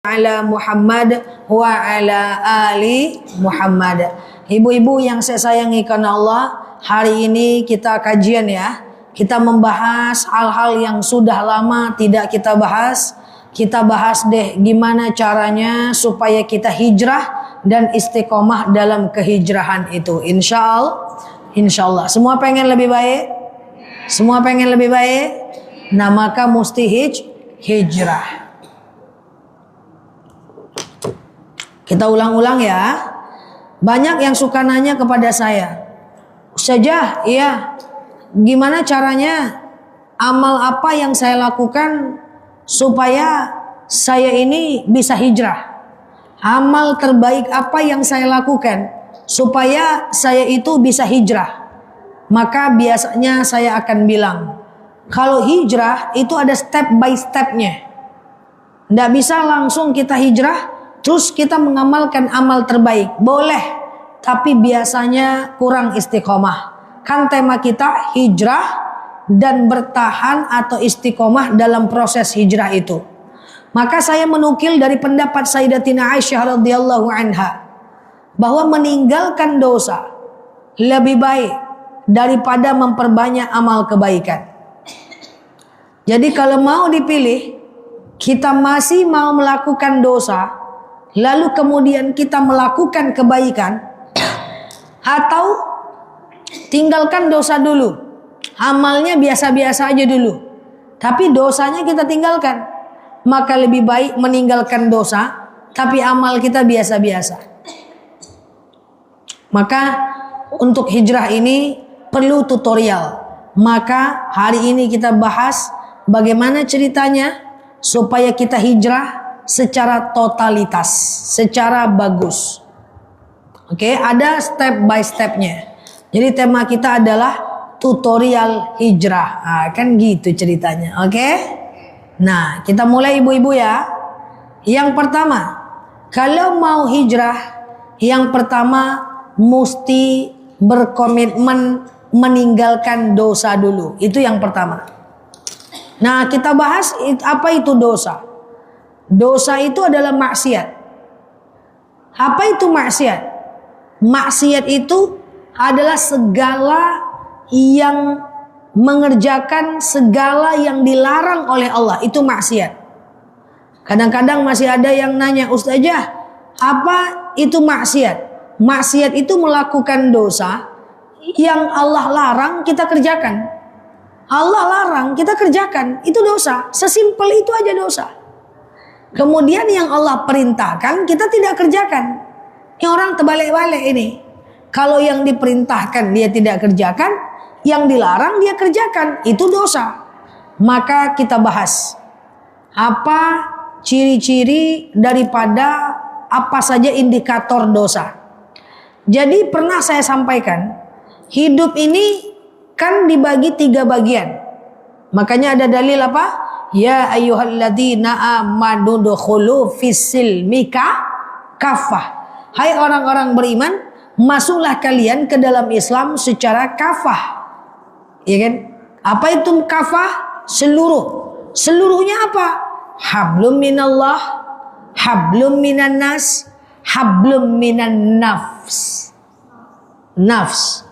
ala Muhammad wa ala ali Muhammad. Ibu-ibu yang saya sayangi karena Allah, hari ini kita kajian ya. Kita membahas hal-hal yang sudah lama tidak kita bahas. Kita bahas deh gimana caranya supaya kita hijrah dan istiqomah dalam kehijrahan itu. Insya Allah. Semua pengen lebih baik? Semua pengen lebih baik? Nah maka mesti hijrah. Kita ulang-ulang ya. Banyak yang suka nanya kepada saya, Ustazah, iya, gimana caranya, amal apa yang saya lakukan supaya saya ini bisa hijrah? Amal terbaik apa yang saya lakukan supaya saya itu bisa hijrah? Maka biasanya saya akan bilang, kalau hijrah itu ada step by stepnya. Tidak bisa langsung kita hijrah terus kita mengamalkan amal terbaik. Boleh, tapi biasanya kurang istiqomah. Kan tema kita hijrah dan bertahan atau istiqomah dalam proses hijrah itu. Maka saya menukil dari pendapat Sayyidatina Aisyah radhiyallahu anha bahwa meninggalkan dosa lebih baik daripada memperbanyak amal kebaikan. Jadi kalau mau dipilih, kita masih mau melakukan dosa lalu kemudian kita melakukan kebaikan, atau tinggalkan dosa dulu, amalnya biasa-biasa aja dulu, tapi dosanya kita tinggalkan, maka lebih baik meninggalkan dosa tapi amal kita biasa-biasa. Maka untuk hijrah ini perlu tutorial. Maka hari ini kita bahas bagaimana ceritanya supaya kita hijrah secara totalitas, secara bagus. Oke, ada step by stepnya. Jadi tema kita adalah tutorial hijrah. Nah, kan gitu ceritanya. Oke. Nah, kita mulai ibu-ibu ya. Yang pertama, kalau mau hijrah, yang pertama mesti berkomitmen meninggalkan dosa dulu. Itu yang pertama. Nah, kita bahas apa itu dosa. Dosa itu adalah maksiat. Apa itu maksiat? Maksiat itu adalah segala yang mengerjakan segala yang dilarang oleh Allah. Itu maksiat. Kadang-kadang masih ada yang nanya, Ustazah, apa itu maksiat? Maksiat itu melakukan dosa yang Allah larang kita kerjakan. Allah larang kita kerjakan, itu dosa. Sesimpel itu aja dosa. Kemudian yang Allah perintahkan kita tidak kerjakan. Ini orang terbalik-balik ini. Kalau yang diperintahkan dia tidak kerjakan, yang dilarang dia kerjakan, itu dosa. Maka kita bahas apa ciri-ciri daripada apa saja indikator dosa. Jadi pernah saya sampaikan, hidup ini kan dibagi 3 bagian. Makanya ada dalil apa? Ya ayyuhalladzina amanu dukhulu fis-silmi kafah. Hai orang-orang beriman, masuklah kalian ke dalam Islam secara kafah. Ya kan? Apa itu kafah? Seluruh. Seluruhnya apa? Hablum minallah, hablum minan nas, hablum minan nafs. Nafs.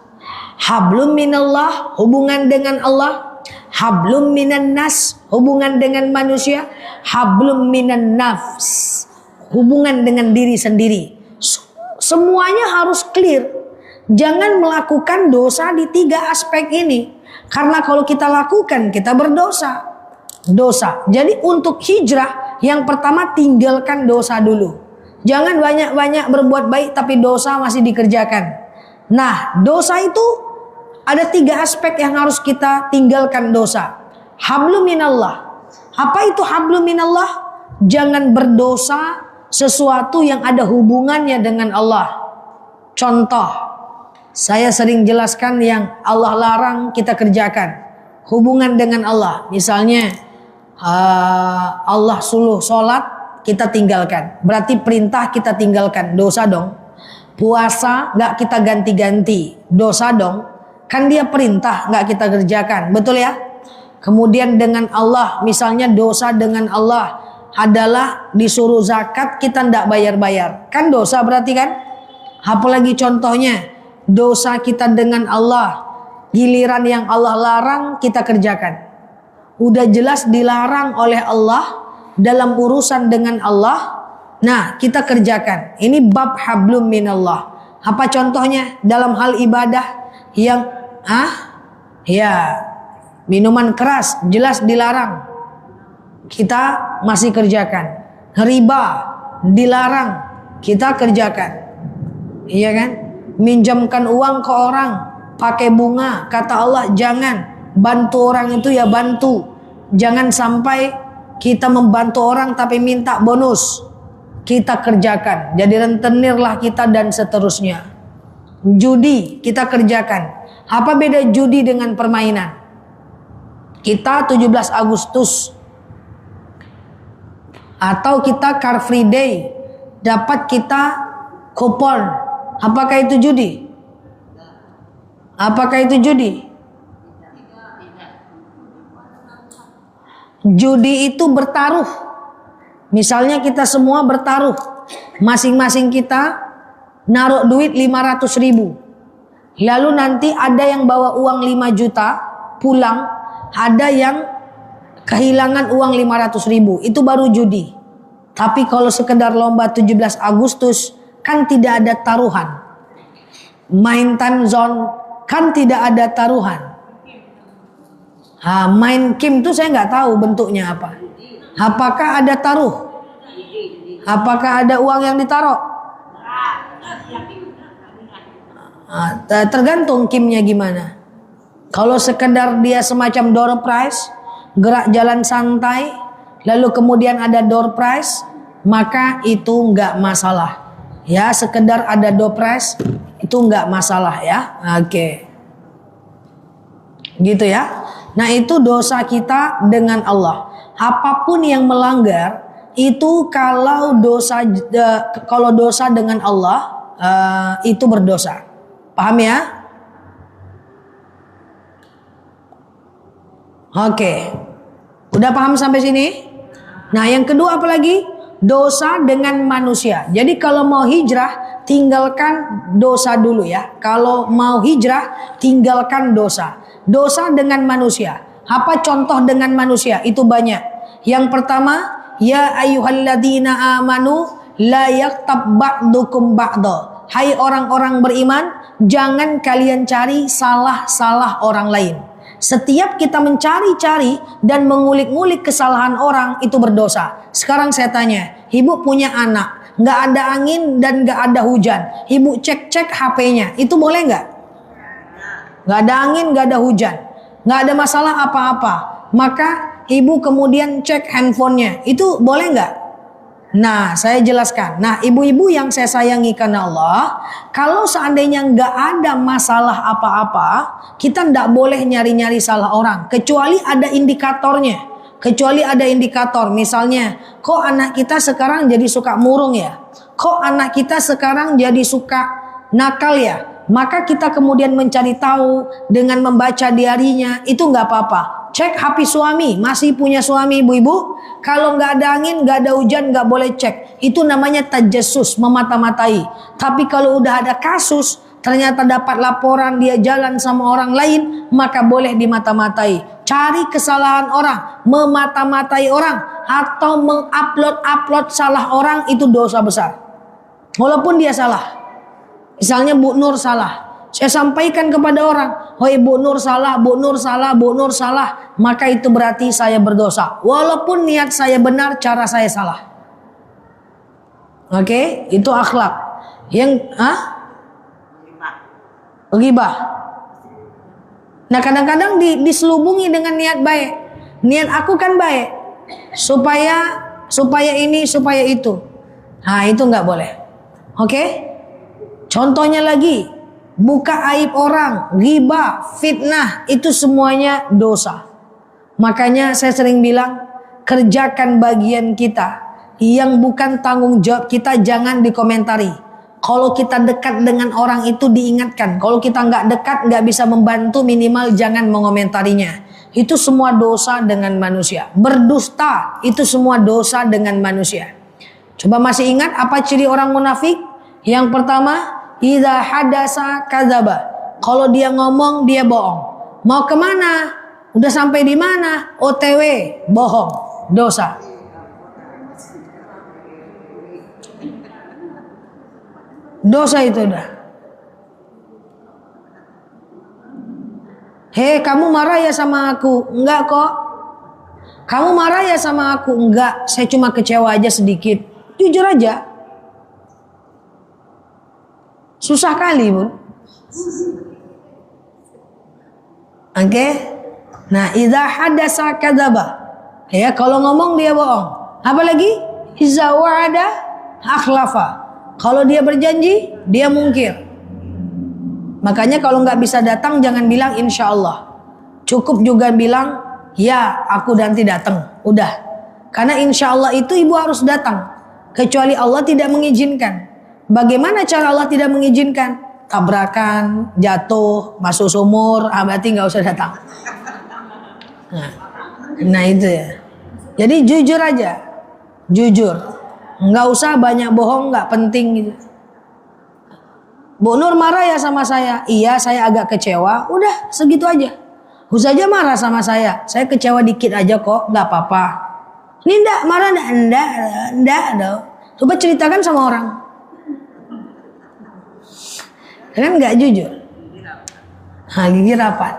Hablum minallah, hubungan dengan Allah. Hablum minan nas, hubungan dengan manusia. Hablum minan nafs, hubungan dengan diri sendiri. Semuanya harus clear. Jangan melakukan dosa di 3 aspek ini. Karena kalau kita lakukan, kita berdosa. Dosa. Jadi untuk hijrah, yang pertama tinggalkan dosa dulu. Jangan banyak-banyak berbuat baik tapi dosa masih dikerjakan. Nah, dosa itu ada 3 aspek yang harus kita tinggalkan dosa. Hablum minallah. Apa itu hablum minallah? Jangan berdosa sesuatu yang ada hubungannya dengan Allah. Contoh, saya sering jelaskan yang Allah larang kita kerjakan. Hubungan dengan Allah. Misalnya, Allah suruh sholat, kita tinggalkan. Berarti perintah kita tinggalkan. Dosa dong. Puasa gak kita ganti-ganti. Dosa dong. Kan dia perintah gak kita kerjakan. Betul ya? Kemudian dengan Allah, misalnya dosa dengan Allah, adalah disuruh zakat kita tidak bayar-bayar. Kan dosa berarti kan? Apalagi contohnya dosa kita dengan Allah, giliran yang Allah larang kita kerjakan. Udah jelas dilarang oleh Allah dalam urusan dengan Allah, nah kita kerjakan. Ini bab hablum minallah. Apa contohnya dalam hal ibadah yang ya minuman keras jelas dilarang, kita masih kerjakan. Riba dilarang, kita kerjakan. Iya kan? Minjamkan uang ke orang pakai bunga, kata Allah jangan. Bantu orang itu ya bantu. Jangan sampai kita membantu orang tapi minta bonus. Kita kerjakan. Jadi rentenirlah kita dan seterusnya. Judi kita kerjakan. Apa beda judi dengan permainan? Kita 17 Agustus atau kita Car Free Day dapat kita kupon. Apakah itu judi? Apakah itu judi? Judi itu bertaruh. Misalnya kita semua bertaruh. Masing-masing kita naruh duit 500.000. Lalu nanti ada yang bawa uang 5 juta pulang, ada yang kehilangan uang 500.000. Itu baru judi. Tapi kalau sekedar lomba 17 Agustus kan tidak ada taruhan. Main time zone kan tidak ada taruhan. Main kim itu saya nggak tahu bentuknya apa. Apakah ada taruh? Apakah ada uang yang ditaruh? Tergantung kimnya gimana. Kalau sekedar dia semacam door prize, gerak jalan santai, lalu kemudian ada door prize, maka itu nggak masalah. Ya, sekedar ada door prize itu nggak masalah ya. Oke. Gitu ya. Nah, itu dosa kita dengan Allah. Apapun yang melanggar itu kalau dosa dengan Allah itu berdosa. Paham ya? Oke. Udah paham sampai sini? Nah, yang kedua apa lagi? Dosa dengan manusia. Jadi kalau mau hijrah, tinggalkan dosa dulu ya. Kalau mau hijrah, tinggalkan dosa. Dosa dengan manusia. Apa contoh dengan manusia? Itu banyak. Yang pertama, ya ayyuhalladzina amanu la yaktab ba'dukum ba'da. Hai orang-orang beriman, jangan kalian cari salah-salah orang lain. Setiap kita mencari-cari dan mengulik-ngulik kesalahan orang itu berdosa. Sekarang saya tanya, ibu punya anak, nggak ada angin dan nggak ada hujan. Ibu cek-cek HP-nya, itu boleh nggak? Nggak ada angin, nggak ada hujan, nggak ada masalah apa-apa. Maka ibu kemudian cek handphonenya, itu boleh nggak? Nah, saya jelaskan. Nah, ibu-ibu yang saya sayangi karena Allah, kalau seandainya nggak ada masalah apa-apa, kita nggak boleh nyari-nyari salah orang, kecuali ada indikatornya. Kecuali ada indikator, misalnya, kok anak kita sekarang jadi suka murung ya? Kok anak kita sekarang jadi suka nakal ya? Maka kita kemudian mencari tahu dengan membaca diarinya, itu nggak apa-apa. Cek HP suami, masih punya suami ibu-ibu? Kalau nggak ada angin, nggak ada hujan, nggak boleh cek. Itu namanya tajassus, memata-matai. Tapi kalau udah ada kasus, ternyata dapat laporan dia jalan sama orang lain, maka boleh dimata-matai. Cari kesalahan orang, memata-matai orang, atau mengupload salah orang, itu dosa besar. Walaupun dia salah. Misalnya Bu Nur salah. Saya sampaikan kepada orang, "Hoi Bu Nur salah, Bu Nur salah, Bu Nur salah." Maka itu berarti saya berdosa. Walaupun niat saya benar, cara saya salah. Oke, itu akhlak. Yang ghibah. Nah, kadang-kadang diselubungi dengan niat baik. Niat aku kan baik. Supaya ini, supaya itu. Nah, itu nggak boleh. Oke? Contohnya lagi, buka aib orang, ghibah, fitnah, itu semuanya dosa. Makanya saya sering bilang, kerjakan bagian kita yang bukan tanggung jawab kita, jangan dikomentari. Kalau kita dekat dengan orang itu diingatkan. Kalau kita nggak dekat, nggak bisa membantu, minimal jangan mengomentarinya. itu semua dosa dengan manusia. Berdusta itu semua dosa dengan manusia. Coba masih ingat apa ciri orang munafik? Yang pertama, idza hadasa kadzaba. Kalau dia ngomong dia bohong. Mau kemana? Udah sampai di mana? OTW, bohong, dosa. Dosa itu udah. Hei, kamu marah ya sama aku? Enggak kok. Kamu marah ya sama aku? Enggak, saya cuma kecewa aja sedikit. Jujur aja. Susah kali, Bun. Oke? Nah, idza hadasa kadzaba. Ya, kalau ngomong dia bohong. Apalagi iza wa'ada akhlafa. Kalau dia berjanji, dia mungkir. Makanya kalau nggak bisa datang jangan bilang insya Allah. Cukup juga bilang ya aku nanti datang. Udah. Karena insya Allah itu ibu harus datang. Kecuali Allah tidak mengizinkan. Bagaimana cara Allah tidak mengizinkan? Tabrakan, jatuh, masuk sumur, berarti nggak usah datang. Nah itu ya. Jadi jujur aja. Jujur. Nggak usah banyak bohong, nggak penting gitu. Bu Nur marah ya sama saya. Iya, saya agak kecewa. Udah, segitu aja. Gus aja marah sama saya. Saya kecewa dikit aja kok, nggak apa-apa. Ini enggak marah, enggak. Coba ceritakan sama orang. Kan nggak jujur. Gigi rapat.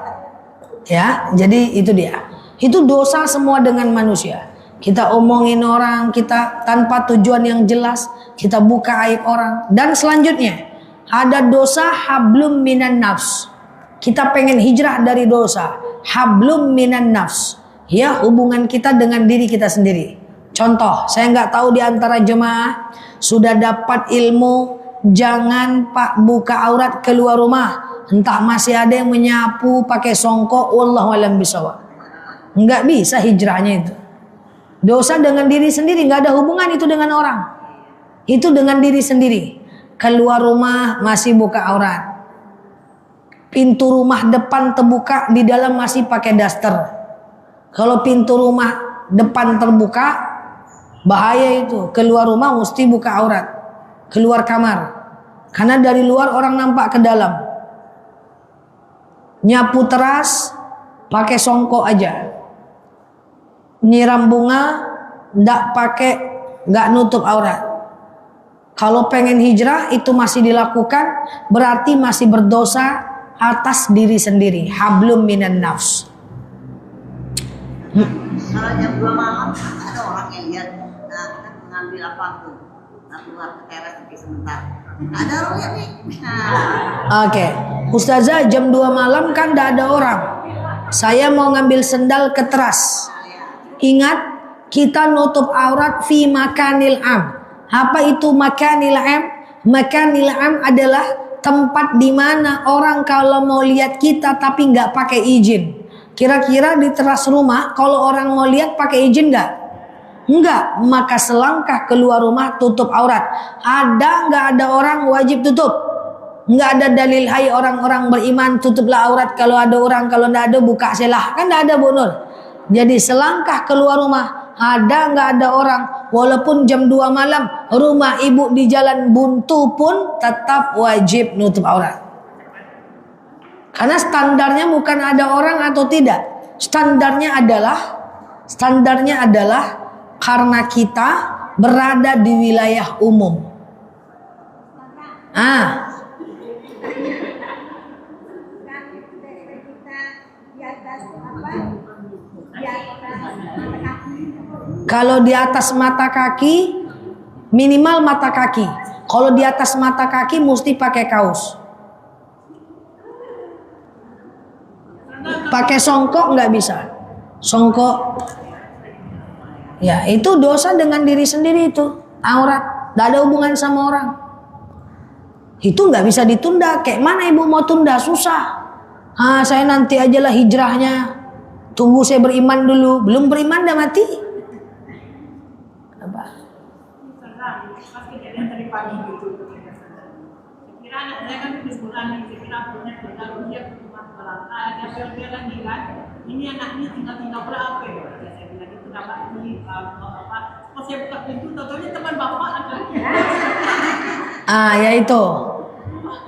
Ya, jadi itu dia. Itu dosa semua dengan manusia. Kita omongin orang, kita tanpa tujuan yang jelas, kita buka aib orang. Dan selanjutnya ada dosa hablum minan nafs. Kita pengen hijrah dari dosa. Hablum minan nafs. Ya, hubungan kita dengan diri kita sendiri. Contoh, saya nggak tahu di antara jemaah sudah dapat ilmu jangan pak buka aurat keluar rumah. Entah masih ada yang menyapu pakai songkok. Wallahu a'lam bishawab. Nggak bisa hijrahnya itu. Dosa dengan diri sendiri, nggak ada hubungan itu dengan orang. Itu dengan diri sendiri. Keluar rumah masih buka aurat. Pintu rumah depan terbuka, di dalam masih pakai daster. Kalau pintu rumah depan terbuka, bahaya itu. Keluar rumah mesti buka aurat. Keluar kamar. Karena dari luar orang nampak ke dalam. Nyapu teras, pakai songkok aja. Nyiram bunga, nggak nutup aurat. Kalau pengen hijrah itu masih dilakukan, berarti masih berdosa atas diri sendiri. Hablum minan nafs. Kalau jam 2 malam ada orang yang lihat kita mengambil apa tuh, keluar ke teras tapi sebentar. Ada orang yang nih. Oke. Ustazah jam 2 malam kan tidak ada orang. Saya mau ngambil sendal ke teras. Ingat, kita nutup aurat fi makanil am. Apa itu makanil am? Makanil am adalah tempat di mana orang kalau mau lihat kita tapi nggak pakai izin. Kira-kira di teras rumah kalau orang mau lihat pakai izin nggak? Enggak, maka selangkah keluar rumah tutup aurat. Ada nggak ada orang wajib tutup? Nggak ada dalil hai orang-orang beriman tutuplah aurat kalau ada orang, kalau nggak ada buka selah. Kan nggak ada Bu Nur. Jadi selangkah keluar rumah, ada nggak ada orang, walaupun jam 2 malam, rumah ibu di jalan buntu pun tetap wajib nutup aurat. Karena standarnya bukan ada orang atau tidak. Standarnya adalah karena kita berada di wilayah umum. Kalau di atas mata kaki, minimal mata kaki. Kalau di atas mata kaki mesti pakai kaos. Pakai songkok nggak bisa. Songkok, ya itu dosa dengan diri sendiri itu. Aurat, nggak ada hubungan sama orang. Itu nggak bisa ditunda. Kayak mana ibu mau tunda? Susah. Saya nanti ajalah hijrahnya. Tunggu saya beriman dulu. Belum beriman dah mati. Apa? ini anaknya tinggal berapa ya? Saya bilang itu nama ini apa? Pas saya buka pintu, tentunya teman bapak laki-laki. Ya itu.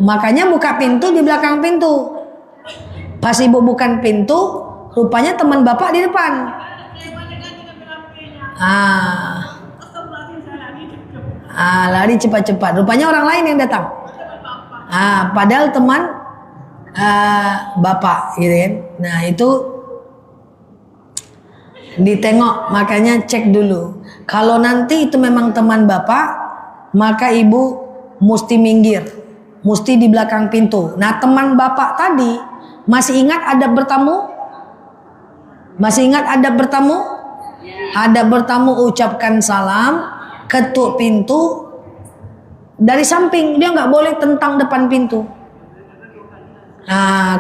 Makanya buka pintu di belakang pintu. Pas ibu bukan pintu, rupanya teman bapak di depan. Lari cepat-cepat. Rupanya orang lain yang datang. Padahal teman bapak, gitu kan. Nah itu ditengok, makanya cek dulu. Kalau nanti itu memang teman bapak, maka ibu mesti minggir, mesti di belakang pintu. Nah teman bapak tadi masih ingat adab bertamu? Masih ingat adab bertamu? Adab bertamu, ucapkan salam, ketuk pintu dari samping, dia nggak boleh tentang depan pintu.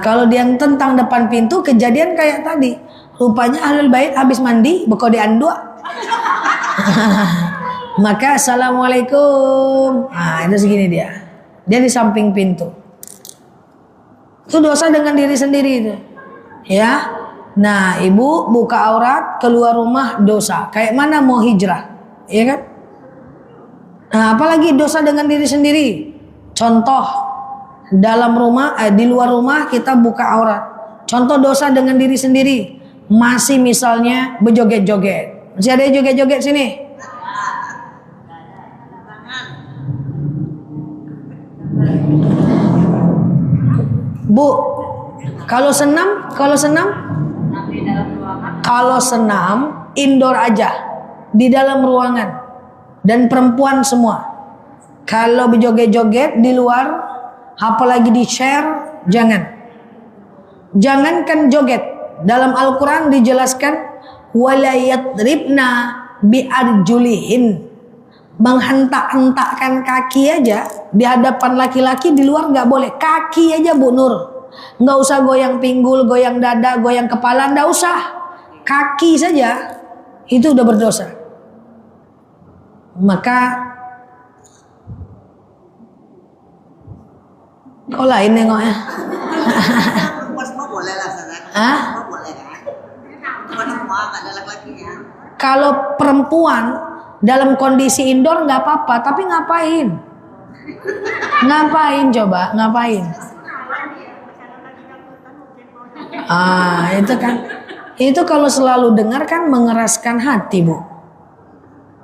Kalau dia tentang depan pintu, kejadian kayak tadi. Rupanya ahlul bait habis mandi bekode andua. Maka assalamualaikum. Itu segini dia. Dia di samping pintu. Itu dosa dengan diri sendiri itu. Ya. Nah, ibu buka aurat keluar rumah dosa. Kayak mana mau hijrah? Iya kan? Nah, apalagi dosa dengan diri sendiri. Contoh dalam rumah, di luar rumah kita buka aurat. Contoh dosa dengan diri sendiri. Masih misalnya berjoget-joget. Masih ada yang joget-joget sini? Bu, kalau senam indoor aja, di dalam ruangan, dan perempuan semua. Kalau berjoget-joget di luar, apalagi di share, jangankan joget. Dalam Al-Quran dijelaskan wala yadribna biarjulihin, menghentak-hentakkan kaki aja di hadapan laki-laki di luar nggak boleh. Kaki aja Bu Nur, nggak usah goyang pinggul, goyang dada, goyang kepala, nggak usah. Kaki saja itu udah berdosa. Maka kau lain nengoknya. Semua boleh lah, Hah? semua boleh kan? Cuma semua nggak ada laki-lakinya. Kalau perempuan dalam kondisi indoor nggak apa-apa, tapi ngapain? Ngapain coba? Ngapain? Itu kan. Itu kalau selalu dengar kan mengeraskan hati, Bu.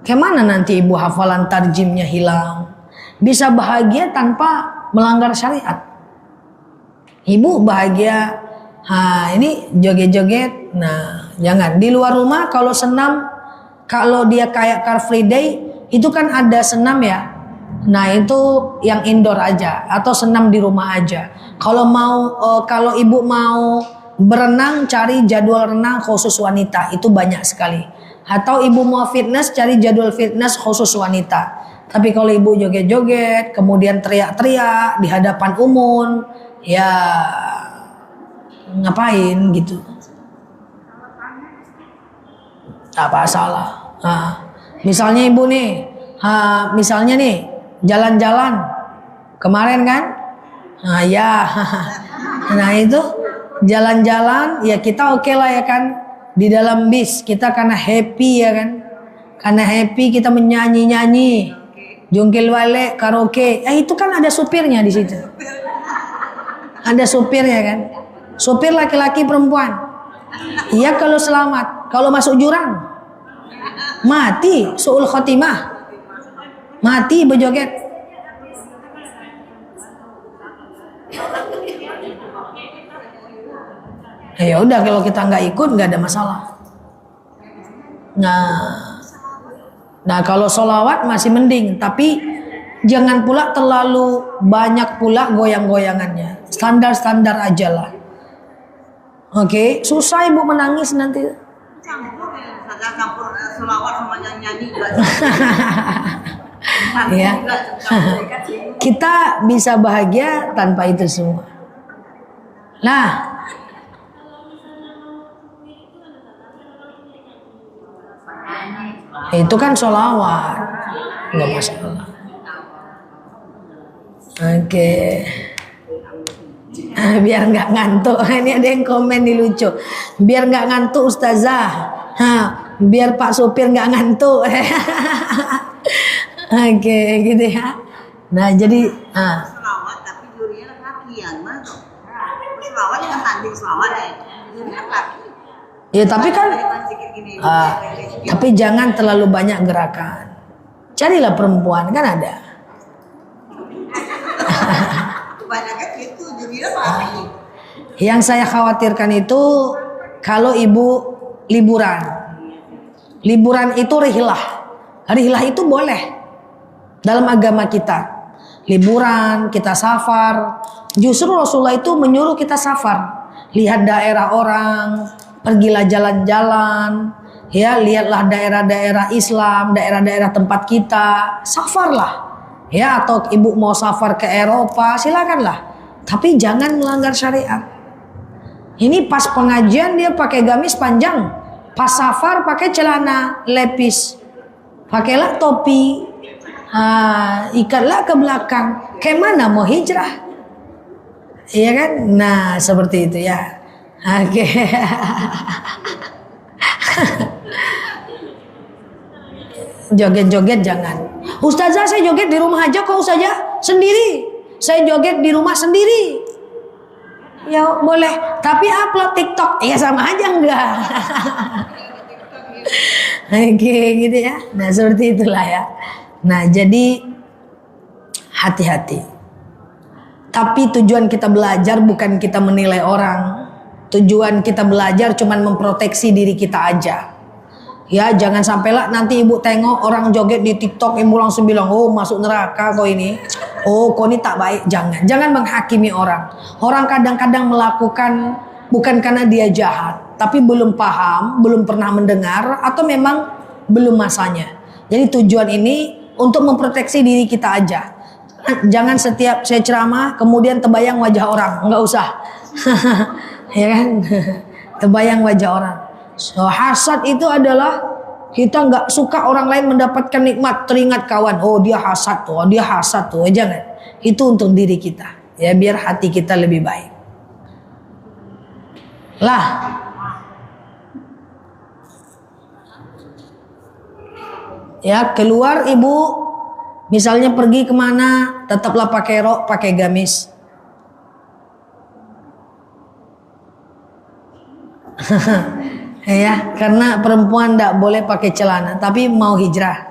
Gimana nanti ibu hafalan tarjimnya hilang? Bisa bahagia tanpa melanggar syariat. Ibu bahagia, ini joget-joget. Nah, jangan. Di luar rumah kalau senam, kalau dia kayak Car Free Day, itu kan ada senam ya. Nah, itu yang indoor aja atau senam di rumah aja. Kalau kalau ibu mau berenang, cari jadwal renang khusus wanita, itu banyak sekali. Atau ibu mau fitness, cari jadwal fitness khusus wanita. Tapi kalau ibu joget-joget, kemudian teriak-teriak di hadapan umum, ya ngapain gitu? Tak masalah. Misalnya ibu nih, misalnya nih jalan-jalan kemarin kan? Nah itu jalan-jalan ya kita oke lah ya kan, di dalam bis kita karena happy ya kan, karena happy kita menyanyi-nyanyi, jungkil balik karaoke, itu kan ada supirnya di situ, ada supirnya kan, supir laki-laki perempuan. Iya kalau selamat, kalau masuk jurang mati, su'ul khotimah, mati berjoget. Ya udah kalau kita nggak ikut nggak ada masalah. Nah kalau sholawat masih mending, tapi jangan pula terlalu banyak pula goyang-goyangannya. Standar-standar aja lah. Oke, susah ibu menangis nanti. Campur sholawat sama nyanyi juga. Ya. Kita bisa bahagia tanpa itu semua. Nah, itu kan sholawat, nggak masalah. Oke. Biar nggak ngantuk. Ini ada yang komen nih lucu. Biar nggak ngantuk Ustazah. Biar Pak supir nggak ngantuk. Oke, gitu ya. Nah jadi Selawat tapi jurinya laki yang mana tuh? Selawat kan tanding selawat ya. Jurinya laki. ya tapi kan Sedikit gini. tapi jangan terlalu banyak gerakan. Carilah perempuan, kan ada. Kebanyakan gitu jurinya laki. Yang saya khawatirkan itu kalau ibu liburan. Liburan itu rihlah. Rihlah itu boleh dalam agama kita. Liburan, kita safar. Justru Rasulullah itu menyuruh kita safar. Lihat daerah orang, pergilah jalan-jalan, ya, lihatlah daerah-daerah Islam, daerah-daerah tempat kita, safarlah. Ya, atau ibu mau safar ke Eropa, silakanlah. Tapi jangan melanggar syariat. Ini pas pengajian dia pakai gamis panjang, pas safar pakai celana lepis, pakailah topi, ikatlah ke belakang. Kayak mana mau hijrah? Iya kan? Nah seperti itu ya. Oke. Joget-joget jangan. Ustazah saya joget di rumah aja kok Ustazah, sendiri. Saya joget di rumah sendiri. Ya boleh, tapi upload TikTok ya sama aja enggak. Oke gitu ya. Nah seperti itulah ya. Nah jadi hati-hati. Tapi tujuan kita belajar bukan kita menilai orang. Tujuan kita belajar cuman memproteksi diri kita aja. Ya jangan sampailah nanti ibu tengok orang joget di TikTok, ibu langsung bilang, oh masuk neraka kau ini. Oh kau ini tak baik. Jangan menghakimi orang. Orang kadang-kadang melakukan bukan karena dia jahat, tapi belum paham, belum pernah mendengar, atau memang belum masanya. Jadi tujuan ini untuk memproteksi diri kita aja. Jangan setiap saya ceramah kemudian terbayang wajah orang, nggak usah. Ya kan? Terbayang wajah orang. So, hasad itu adalah kita nggak suka orang lain mendapatkan nikmat, teringat kawan, oh dia hasad tuh, oh dia hasad tuh. Jangan. Itu untuk diri kita. Ya biar hati kita lebih baik. Lah. Ya keluar ibu. Misalnya pergi kemana, tetaplah pakai rok, pakai gamis. Ya, karena perempuan tidak boleh pakai celana, tapi mau hijrah.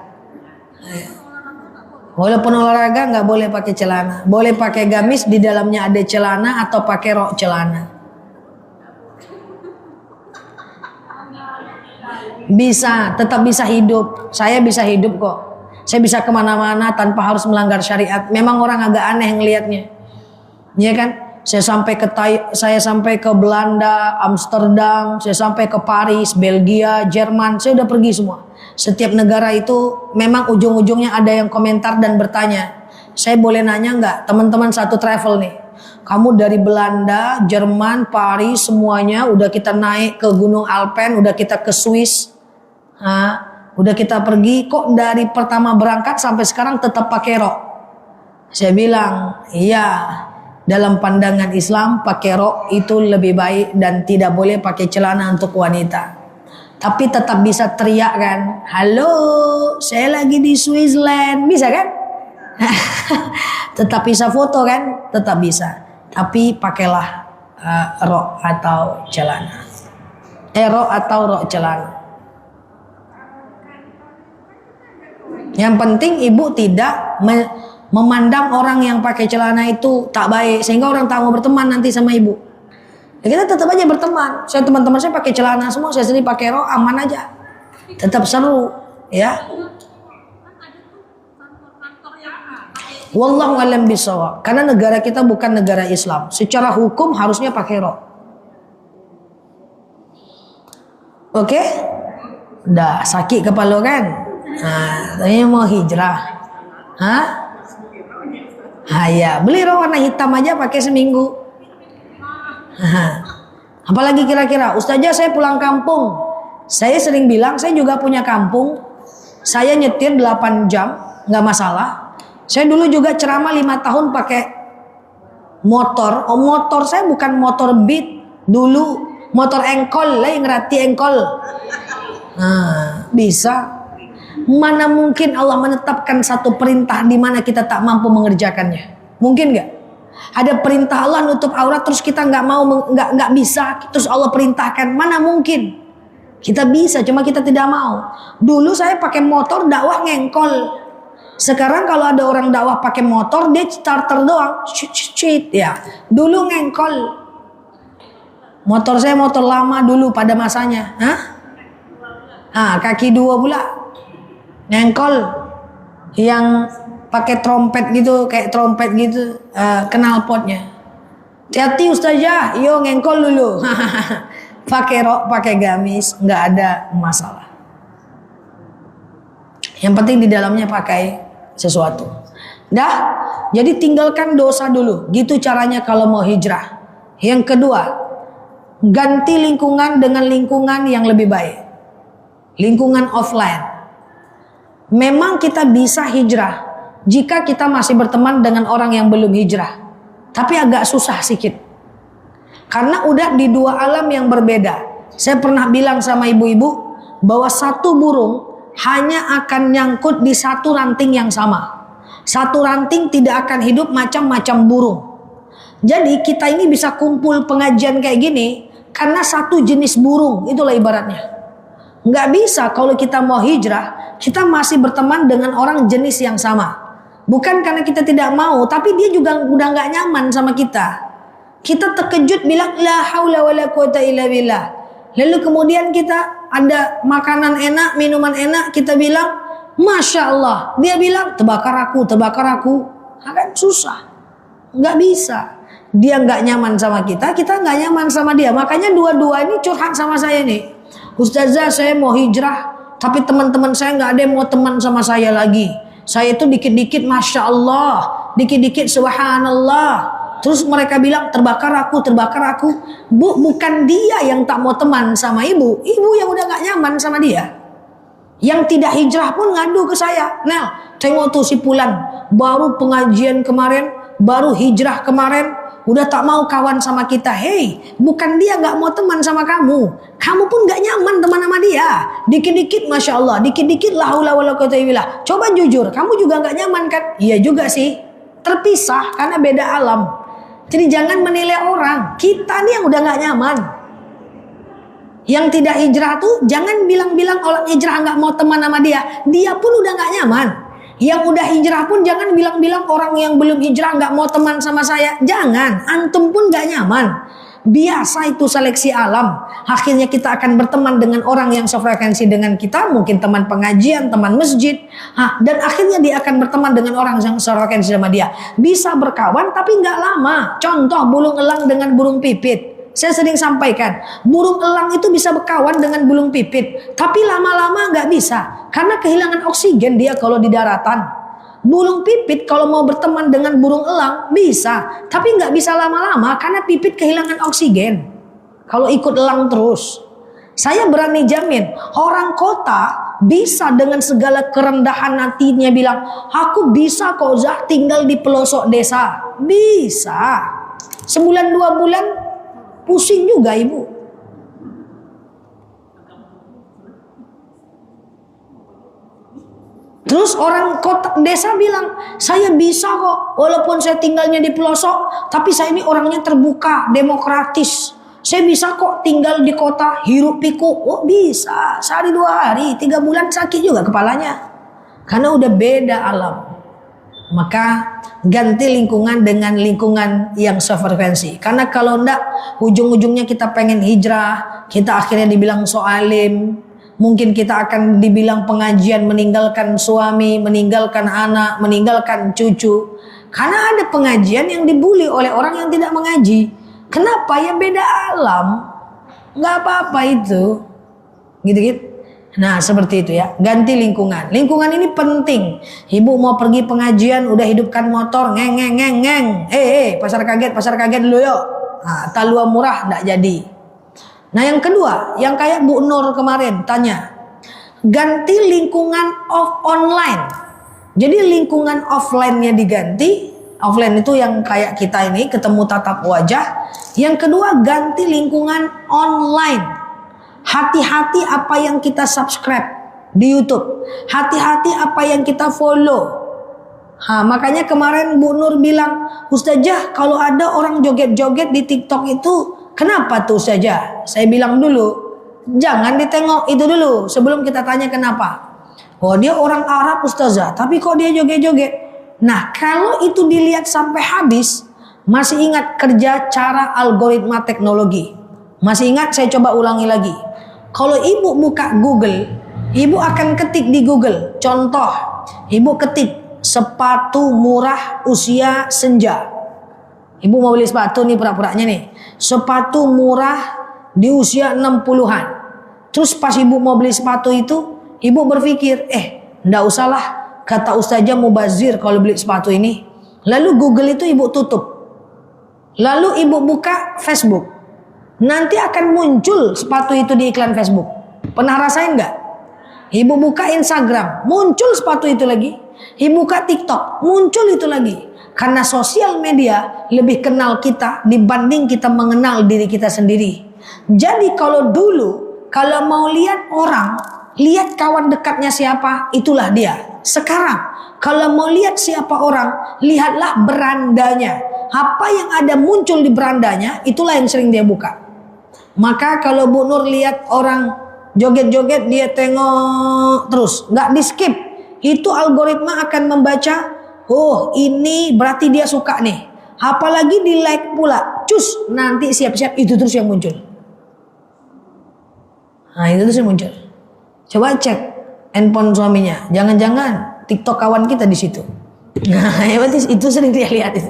Walaupun olahraga nggak boleh pakai celana, boleh pakai gamis di dalamnya ada celana atau pakai rok celana. Bisa, tetap bisa hidup. Saya bisa hidup kok. Saya bisa kemana-mana tanpa harus melanggar syariat. Memang orang agak aneh ngelihatnya, ya kan? Saya sampai ke Belanda, Amsterdam, saya sampai ke Paris, Belgia, Jerman. Saya udah pergi semua. Setiap negara itu memang ujung-ujungnya ada yang komentar dan bertanya. Saya boleh nanya nggak, teman-teman satu travel nih? Kamu dari Belanda, Jerman, Paris, semuanya udah kita naik ke Gunung Alpen, udah kita ke Swiss. Udah kita pergi, kok dari pertama berangkat sampai sekarang tetap pakai rok? Saya bilang, iya, dalam pandangan Islam pakai rok itu lebih baik dan tidak boleh pakai celana untuk wanita. Tapi tetap bisa teriak kan, halo, saya lagi di Switzerland, bisa kan? Tetap bisa foto kan? Tetap bisa. Tapi pakailah rok atau celana. Rok atau rok celana. Yang penting ibu tidak memandang orang yang pakai celana itu tak baik sehingga orang tak mau berteman nanti sama ibu. Ya kita tetap aja berteman. Saya teman-teman saya pakai celana semua, saya sendiri pakai rok, aman aja. Tetap seru, ya. Wallahu a'lam bishawab. Karena negara kita bukan negara Islam. Secara hukum harusnya pakai rok. Oke? Udah sakit kepala kan? Saya mau hijrah. Ya, beli rok warna hitam aja pakai seminggu. Apalagi kira-kira, Ustazah saya pulang kampung. Saya sering bilang saya juga punya kampung. Saya nyetir 8 jam, nggak masalah. Saya dulu juga ceramah 5 tahun pakai motor. Oh, motor saya bukan motor Beat dulu, motor engkol lah, yang ngerti engkol. Nah, bisa. Mana mungkin Allah menetapkan satu perintah di mana kita tak mampu mengerjakannya? Mungkin nggak? Ada perintah Allah nutup aurat terus kita nggak bisa, terus Allah perintahkan, mana mungkin? Kita bisa, cuma kita tidak mau. Dulu saya pakai motor dakwah ngengkol. Sekarang kalau ada orang dakwah pakai motor, dia starter doang, shit ya. Dulu ngengkol. Motor saya motor lama dulu pada masanya, kaki dua pula, ngengkol, yang pakai trompet gitu, kayak trompet gitu, knalpotnya. Hati-hati ustazah, yo ngengkol dulu. Pakai rok, pakai gamis, nggak ada masalah. Yang penting di dalamnya pakai sesuatu. Dah, jadi tinggalkan dosa dulu. Gitu caranya kalau mau hijrah. Yang kedua, ganti lingkungan dengan lingkungan yang lebih baik. Lingkungan offline. Memang kita bisa hijrah jika kita masih berteman dengan orang yang belum hijrah. Tapi agak susah sedikit. Karena udah di dua alam yang berbeda. Saya pernah bilang sama ibu-ibu bahwa satu burung hanya akan nyangkut di satu ranting yang sama. Satu ranting tidak akan hidup macam-macam burung. Jadi kita ini bisa kumpul pengajian kayak gini karena satu jenis burung, itulah ibaratnya. Nggak bisa kalau kita mau hijrah, kita masih berteman dengan orang jenis yang sama. Bukan karena kita tidak mau, tapi dia juga udah nggak nyaman sama kita. Kita terkejut bilang la haula wala quwata illa billah. Lalu kemudian kita ada makanan enak, minuman enak, kita bilang Masya Allah. Dia bilang terbakar aku. Akan susah. Nggak bisa. Dia nggak nyaman sama kita nggak nyaman sama dia. Makanya dua-dua ini curhat sama saya nih. Ustazah, saya mau hijrah, tapi teman-teman saya nggak ada yang mau teman sama saya lagi. Saya itu dikit-dikit Masya Allah, dikit-dikit Subhanallah. Terus mereka bilang terbakar aku. Bu, bukan dia yang tak mau teman sama ibu yang udah gak nyaman sama dia. Yang tidak hijrah pun ngadu ke saya. Nel, tengok tuh si Pulan, baru pengajian kemarin, baru hijrah kemarin, udah tak mau kawan sama kita. Hei, bukan dia gak mau teman sama kamu, kamu pun gak nyaman teman sama dia. Dikit-dikit Masya Allah, dikit-dikit la haula wala quwata illa billah. Coba jujur, kamu juga gak nyaman kan? Iya juga sih, terpisah karena beda alam. Jadi jangan menilai orang. Kita nih yang udah gak nyaman. Yang tidak hijrah tuh jangan bilang-bilang orang hijrah gak mau teman sama dia. Dia pun udah gak nyaman. Yang udah hijrah pun jangan bilang-bilang orang yang belum hijrah gak mau teman sama saya. Jangan. Antum pun gak nyaman. Biasa itu seleksi alam. Akhirnya kita akan berteman dengan orang yang sefrekuensi dengan kita. Mungkin teman pengajian, teman masjid. Dan akhirnya dia akan berteman dengan orang yang sefrekuensi sama dia. Bisa berkawan tapi nggak lama. Contoh burung elang dengan burung pipit. Saya sering sampaikan. Burung elang itu bisa berkawan dengan burung pipit. Tapi lama-lama nggak bisa. Karena kehilangan oksigen dia kalau di daratan. Burung pipit kalau mau berteman dengan burung elang bisa, tapi nggak bisa lama-lama karena pipit kehilangan oksigen. Kalau ikut elang terus, saya berani jamin orang kota bisa dengan segala kerendahan hatinya bilang, aku bisa kok Zah tinggal di pelosok desa, bisa. Sebulan 2 bulan pusing juga ibu. Terus orang kota desa bilang, saya bisa kok walaupun saya tinggalnya di pelosok, tapi saya ini orangnya terbuka, demokratis. Saya bisa kok tinggal di kota, hirup pikuk. Oh bisa, sehari 2 hari, 3 bulan sakit juga kepalanya. Karena udah beda alam. Maka ganti lingkungan dengan lingkungan yang sefrekuensi. Karena kalau enggak, ujung-ujungnya kita pengen hijrah, kita akhirnya dibilang soalim. Mungkin kita akan dibilang pengajian, meninggalkan suami, meninggalkan anak, meninggalkan cucu. Karena ada pengajian yang dibully oleh orang yang tidak mengaji. Kenapa? Ya beda alam. Nggak apa-apa itu. Gitu-gitu. Nah seperti itu ya. Ganti lingkungan. Lingkungan ini penting. Ibu mau pergi pengajian, udah hidupkan motor, ngeng. Pasar kaget dulu yuk. Nah, talua murah nggak jadi. Nah yang kedua, yang kayak Bu Nur kemarin tanya, ganti lingkungan online. Jadi lingkungan offline-nya diganti, Offline itu yang kayak kita ini ketemu tatap wajah. Yang kedua, ganti lingkungan online. Hati-hati apa yang kita subscribe di YouTube. Hati-hati apa yang kita follow. Makanya kemarin Bu Nur bilang, Ustazah kalau ada orang joget-joget di TikTok itu, kenapa tuh Ustazah? Saya bilang dulu, jangan ditengok itu dulu sebelum kita tanya kenapa. Oh dia orang Arab Ustazah, tapi kok dia joget-joget? Nah kalau itu dilihat sampai habis, masih ingat kerja cara algoritma teknologi? Masih ingat? Saya coba ulangi lagi. Kalau ibu buka Google, ibu akan ketik di Google. Contoh, ibu ketik sepatu murah usia senja. Ibu mau beli sepatu nih pura-puranya nih. Sepatu murah di usia 60-an. Terus pas ibu mau beli sepatu itu, ibu berpikir, ndak usahlah. Kata Ustazah mubazir kalau beli sepatu ini. Lalu Google itu ibu tutup. Lalu ibu buka Facebook. Nanti akan muncul sepatu itu di iklan Facebook. Pernah rasain nggak? Ibu buka Instagram, muncul sepatu itu lagi. Ibu buka TikTok, muncul itu lagi. Karena sosial media lebih kenal kita dibanding kita mengenal diri kita sendiri. Jadi kalau dulu, kalau mau lihat orang, lihat kawan dekatnya siapa, itulah dia. Sekarang, kalau mau lihat siapa orang, lihatlah berandanya. Apa yang ada muncul di berandanya, itulah yang sering dia buka. Maka kalau Bu Nur lihat orang joget-joget, dia tengok terus, nggak di skip. Itu algoritma akan membaca, oh ini berarti dia suka nih. Apalagi di like pula, cus nanti siap-siap itu terus yang muncul. Nah itu terus yang muncul. Coba cek handphone suaminya, jangan-jangan TikTok kawan kita di situ. Nah, itu sering dia lihat itu.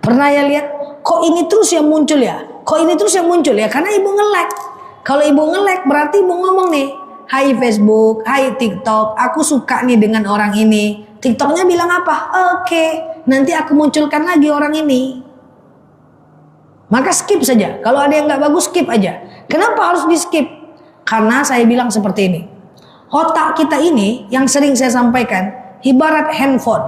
Pernah ya lihat, kok ini terus yang muncul ya? Kok ini terus yang muncul ya? Karena ibu nge-like. Kalau ibu nge-like berarti ibu ngomong nih, hai Facebook, hai TikTok, aku suka nih dengan orang ini. TikToknya bilang apa? Oke, nanti aku munculkan lagi orang ini. Maka skip saja. Kalau ada yang nggak bagus skip aja. Kenapa harus di skip? Karena saya bilang seperti ini. Otak kita ini yang sering saya sampaikan ibarat handphone.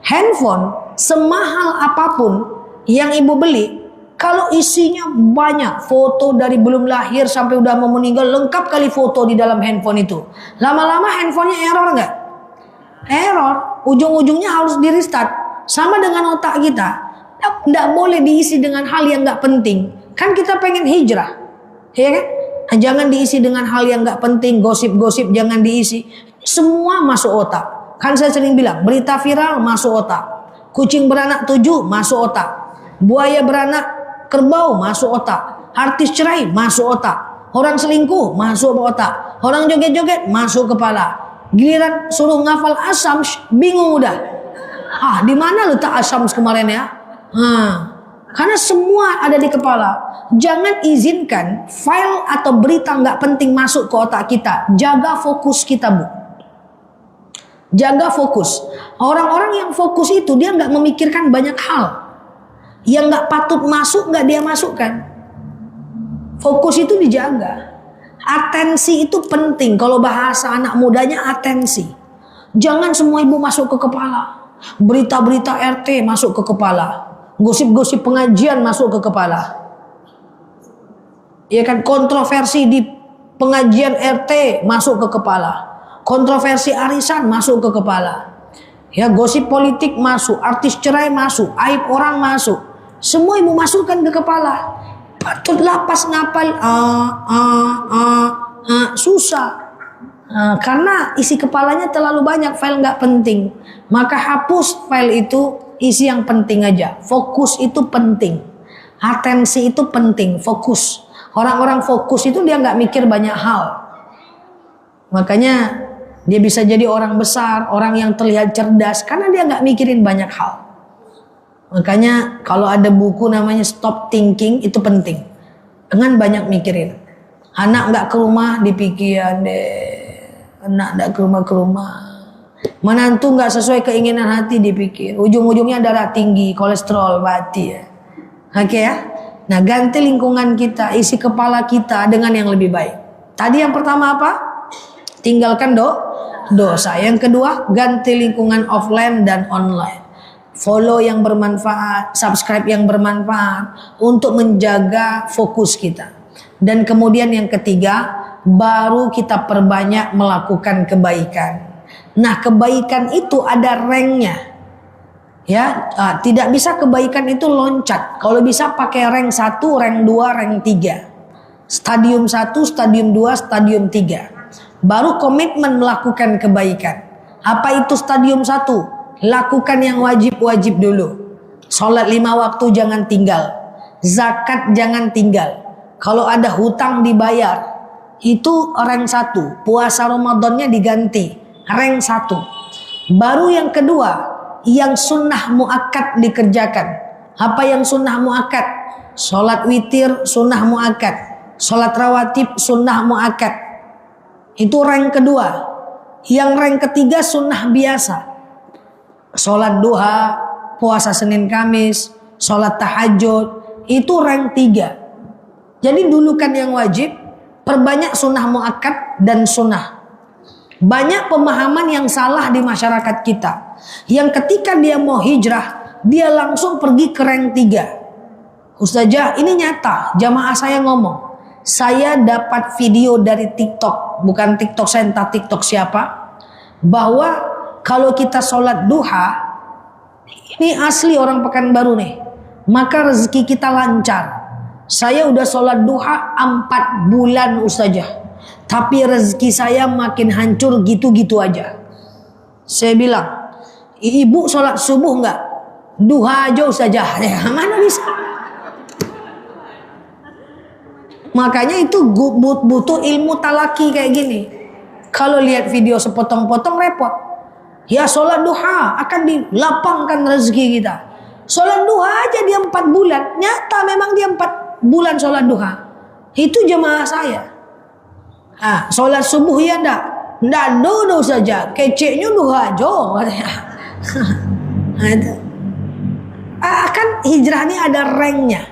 Handphone semahal apapun yang ibu beli, kalau isinya banyak foto dari belum lahir sampai udah mau meninggal, lengkap kali foto di dalam handphone itu. Lama-lama handphonenya error nggak? Error. Ujung-ujungnya harus di restart. Sama dengan otak kita, nggak boleh diisi dengan hal yang nggak penting. Kan kita pengen hijrah, ya kan? Jangan diisi dengan hal yang nggak penting, gosip-gosip jangan diisi. Semua masuk otak. Kan saya sering bilang, berita viral masuk otak. Kucing beranak 7 masuk otak. Buaya beranak kerbau masuk otak. Artis cerai masuk otak. Orang selingkuh masuk otak. Orang joget-joget masuk kepala. Giliran suruh ngafal Asams, bingung udah. Di mana letak Asams kemarin ya? Karena semua ada di kepala. Jangan izinkan file atau berita nggak penting masuk ke otak kita. Jaga fokus kita, Bu. Jaga fokus. Orang-orang yang fokus itu dia nggak memikirkan banyak hal. Yang nggak patut masuk nggak dia masukkan. Fokus itu dijaga. Atensi itu penting. Kalau bahasa anak mudanya atensi. Jangan semua ibu masuk ke kepala. Berita-berita RT masuk ke kepala. Gosip-gosip pengajian masuk ke kepala. Ya kan, kontroversi di pengajian RT masuk ke kepala. Kontroversi arisan masuk ke kepala. Ya, gosip politik masuk, artis cerai masuk, aib orang masuk. Semua ibu masukkan ke kepala. Patutlah pas ngapal susah. Karena isi kepalanya terlalu banyak file nggak penting. Maka hapus file itu, isi yang penting aja. Fokus itu penting. Atensi itu penting, fokus. Orang-orang fokus itu dia nggak mikir banyak hal. Makanya dia bisa jadi orang besar, orang yang terlihat cerdas karena dia nggak mikirin banyak hal. Makanya kalau ada buku namanya Stop Thinking itu penting. Jangan banyak mikirin. Anak nggak ke rumah dipikirin deh. Anak nggak ke rumah. Menantu nggak sesuai keinginan hati dipikir. Ujung-ujungnya darah tinggi, kolesterol, mati ya. Oke ya. Nah, ganti lingkungan kita, isi kepala kita dengan yang lebih baik. Tadi yang pertama apa? Tinggalkan dosa. Yang kedua, ganti lingkungan offline dan online. follow yang bermanfaat, subscribe yang bermanfaat untuk menjaga fokus kita. Dan kemudian yang ketiga, baru kita perbanyak melakukan kebaikan. Nah, kebaikan itu ada ranknya. Ya, tidak bisa kebaikan itu loncat. Kalau bisa pakai rank 1, rank 2, rank 3. Stadium 1, stadium 2, stadium 3. Baru komitmen melakukan kebaikan. Apa itu stadium 1? Lakukan yang wajib-wajib dulu. Sholat 5 waktu jangan tinggal. Zakat jangan tinggal. Kalau ada hutang dibayar. Itu rank 1. Puasa Ramadannya diganti. Rank 1. Baru yang kedua, yang sunnah muakkad dikerjakan. Apa yang sunnah muakkad? Sholat witir sunnah muakkad. Sholat rawatib sunnah muakkad. Itu rank kedua. Yang rank ketiga sunnah biasa. Sholat duha, puasa Senin Kamis, sholat tahajud. Itu rank 3. Jadi dulukan yang wajib, perbanyak sunnah muakkad dan sunnah. Banyak pemahaman yang salah di masyarakat kita. Yang ketika dia mau hijrah, dia langsung pergi ke rank 3. Ustazah, ini nyata, jamaah saya ngomong. Saya dapat video dari TikTok, bukan TikTok saya, entah TikTok siapa, bahwa kalau kita sholat duha, ini asli orang Pekanbaru nih, maka rezeki kita lancar. Saya udah sholat duha 4 bulan Ustazah, tapi rezeki saya makin hancur gitu-gitu aja. Saya bilang, ibu sholat subuh enggak? Duha aja Ustazah. Ya, mana bisa? Makanya itu butuh ilmu talaki kayak gini. Kalau lihat video sepotong-potong repot. Ya sholat duha akan dilapangkan rezeki kita. Sholat duha aja dia 4 bulan. Nyata memang dia 4 bulan sholat duha. Itu jemaah saya. Sholat subuh ya enggak? Enggak dulu saja. Keceknya duha aja. Kan hijrah ini ada ranknya.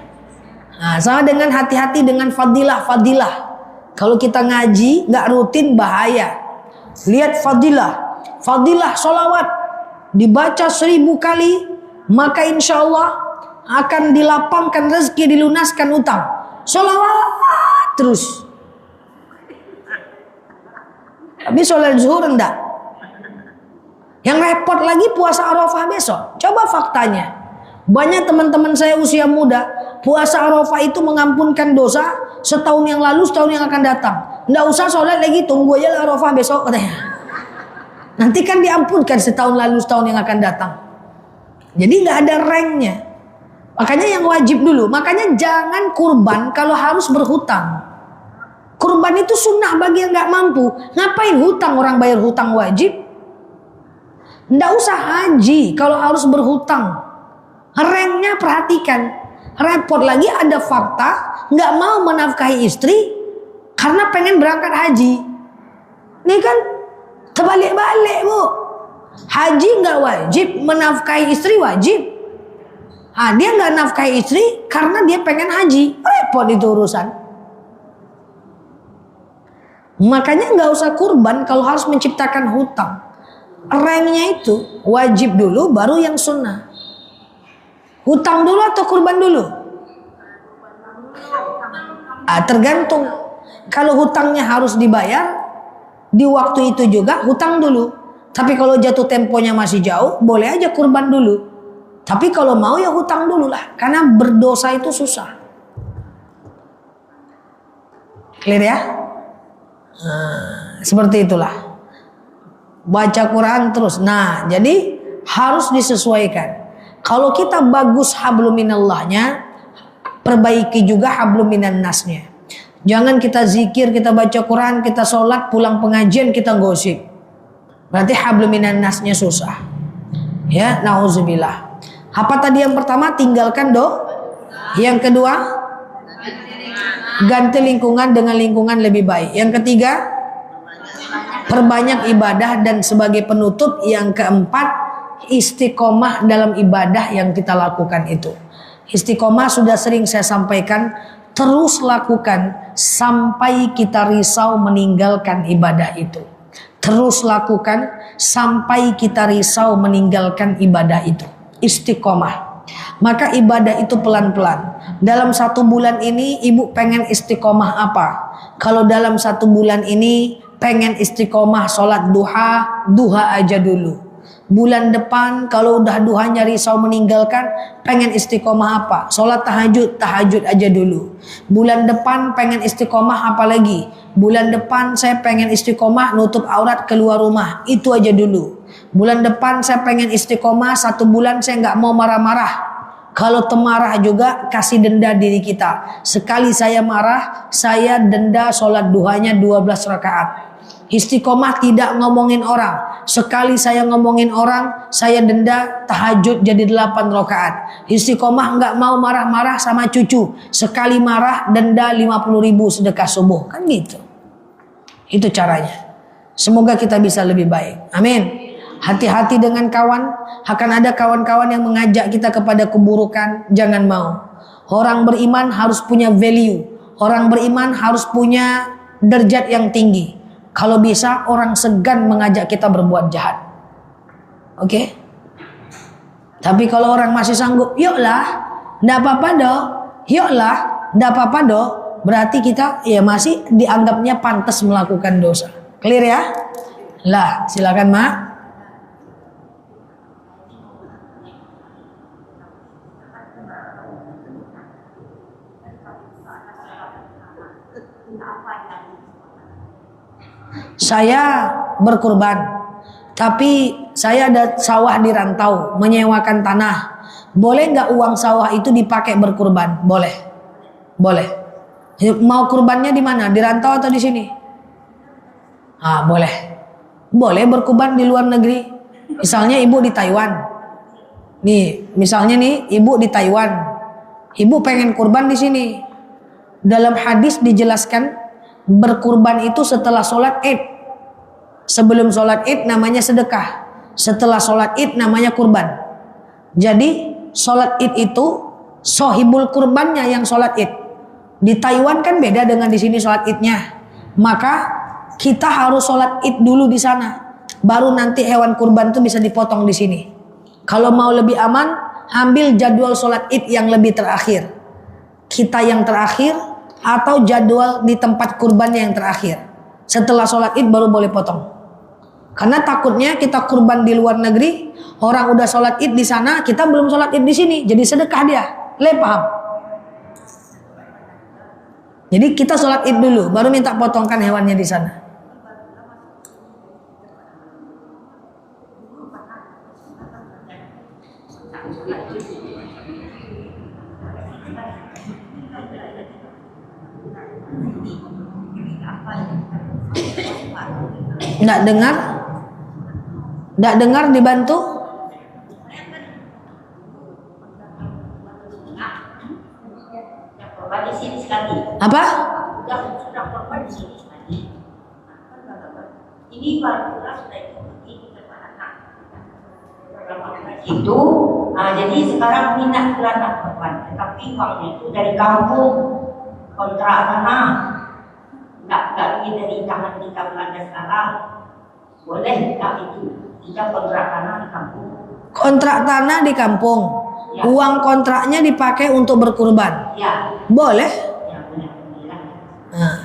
Sama dengan hati-hati dengan fadilah-fadilah. Kalau kita ngaji nggak rutin bahaya. Lihat fadilah. Fadilah sholawat dibaca 1000 kali, maka insya Allah akan dilapangkan rezeki, dilunaskan utang. Sholawat terus. Tapi sholat zuhur enggak. Yang repot lagi puasa Arafah besok. Coba faktanya. Banyak teman-teman saya usia muda, puasa Arafah itu mengampunkan dosa setahun yang lalu, setahun yang akan datang. Nggak usah sholat lagi, tunggu aja Arafah besok katanya. Nanti kan diampunkan setahun lalu, setahun yang akan datang. Jadi nggak ada ranknya. Makanya yang wajib dulu. Makanya jangan kurban kalau harus berhutang. Kurban itu sunnah bagi yang nggak mampu. Ngapain hutang, orang bayar hutang wajib? Nggak usah haji kalau harus berhutang. Ranknya perhatikan. Repot lagi ada fakta nggak mau menafkahi istri karena pengen berangkat haji. Ini kan terbalik-balik bu. Haji nggak wajib, menafkahi istri wajib. Dia nggak nafkahi istri karena dia pengen haji. Repot itu urusan. Makanya nggak usah kurban kalau harus menciptakan hutang. Ranknya itu wajib dulu baru yang sunnah. Hutang dulu atau kurban dulu? Tergantung. Kalau hutangnya harus dibayar di waktu itu juga hutang dulu. Tapi kalau jatuh temponya masih jauh, boleh aja kurban dulu. Tapi kalau mau ya hutang dulu lah, karena berdosa itu susah. Clear ya? Seperti itulah. Baca Quran terus. Nah, jadi harus disesuaikan. Kalau kita bagus hablum minallahnya, perbaiki juga hablum minan nasnya. Jangan kita zikir, kita baca Quran, kita sholat, pulang pengajian kita gosip. Berarti hablum minan nasnya susah. Ya, nauzubillah. Apa tadi yang pertama? Tinggalkan Yang kedua, ganti lingkungan dengan lingkungan lebih baik. Yang ketiga, perbanyak ibadah. Dan sebagai penutup, yang keempat, istiqomah dalam ibadah yang kita lakukan itu. Istiqomah sudah sering saya sampaikan, terus lakukan sampai kita risau meninggalkan ibadah itu. Terus lakukan sampai kita risau meninggalkan ibadah itu. istiqomah. Maka ibadah itu pelan-pelan. Dalam 1 bulan ini ibu pengen istiqomah apa? Kalau dalam 1 bulan ini pengen istiqomah sholat duha, duha aja dulu. Bulan depan kalau udah duhanya risau meninggalkan, pengen istiqomah apa? Sholat tahajud, tahajud aja dulu. Bulan depan pengen istiqomah apa lagi? Bulan depan saya pengen istiqomah nutup aurat keluar rumah, itu aja dulu. Bulan depan saya pengen istiqomah 1 bulan saya nggak mau marah-marah. Kalau temarah juga kasih denda diri kita. Sekali saya marah, saya denda sholat duhanya 12 rakaat. Istiqomah tidak ngomongin orang. Sekali saya ngomongin orang, saya denda tahajud jadi 8 rakaat. Istiqomah nggak mau marah-marah sama cucu. Sekali marah denda 50.000 sedekah subuh. Kan gitu. Itu caranya. Semoga kita bisa lebih baik. Amin. Hati-hati dengan kawan. Akan ada kawan-kawan yang mengajak kita kepada keburukan. Jangan mau. Orang beriman harus punya value. Orang beriman harus punya derajat yang tinggi. Kalau bisa orang segan mengajak kita berbuat jahat. Oke? Tapi kalau orang masih sanggup, yuklah, ndak apa-apa doh. Yuklah, ndak apa-apa doh. Berarti kita ya masih dianggapnya pantas melakukan dosa. Clear ya? Lah, silakan Mak. Saya berkurban, tapi saya ada sawah di rantau, menyewakan tanah. Boleh nggak uang sawah itu dipakai berkurban? Boleh, boleh. Mau kurbannya di mana? Di rantau atau di sini? Ah, boleh, boleh berkurban di luar negeri. Misalnya ibu di Taiwan, nih, misalnya nih ibu di Taiwan, ibu pengen kurban di sini. Dalam hadis dijelaskan berkurban itu setelah sholat Id. Sebelum sholat Id namanya sedekah. Setelah sholat Id namanya kurban. Jadi sholat Id itu sohibul kurbannya yang sholat Id. Di Taiwan kan beda dengan di sini sholat Idnya. Maka kita harus sholat Id dulu di sana. Baru nanti hewan kurban itu bisa dipotong di sini. Kalau mau lebih aman, ambil jadwal sholat Id yang lebih terakhir. Kita yang terakhir atau jadwal di tempat kurbannya yang terakhir. Setelah sholat Id baru boleh potong. Karena takutnya kita kurban di luar negeri, orang udah sholat Id di sana, kita belum sholat Id di sini, jadi sedekah dia. Paham? Jadi kita sholat Id dulu, baru minta potongkan hewannya di sana. Nggak dengar? Nggak dengar dibantu? Di sini sekali. Apa? Sudah korban di sini sekali. Ini baru sudah ikuti anak. Itu, jadi sekarang minat anak korban, tetapi uangnya itu dari kampung, kontrak tanah, nggak ini dari tangan kita Belanda sekarang. Boleh nggak itu? Kita kontrak tanah di kampung. Kontrak tanah di kampung. Ya. Uang kontraknya dipakai untuk berkurban. Ya. Boleh? Ya, boleh. Nah.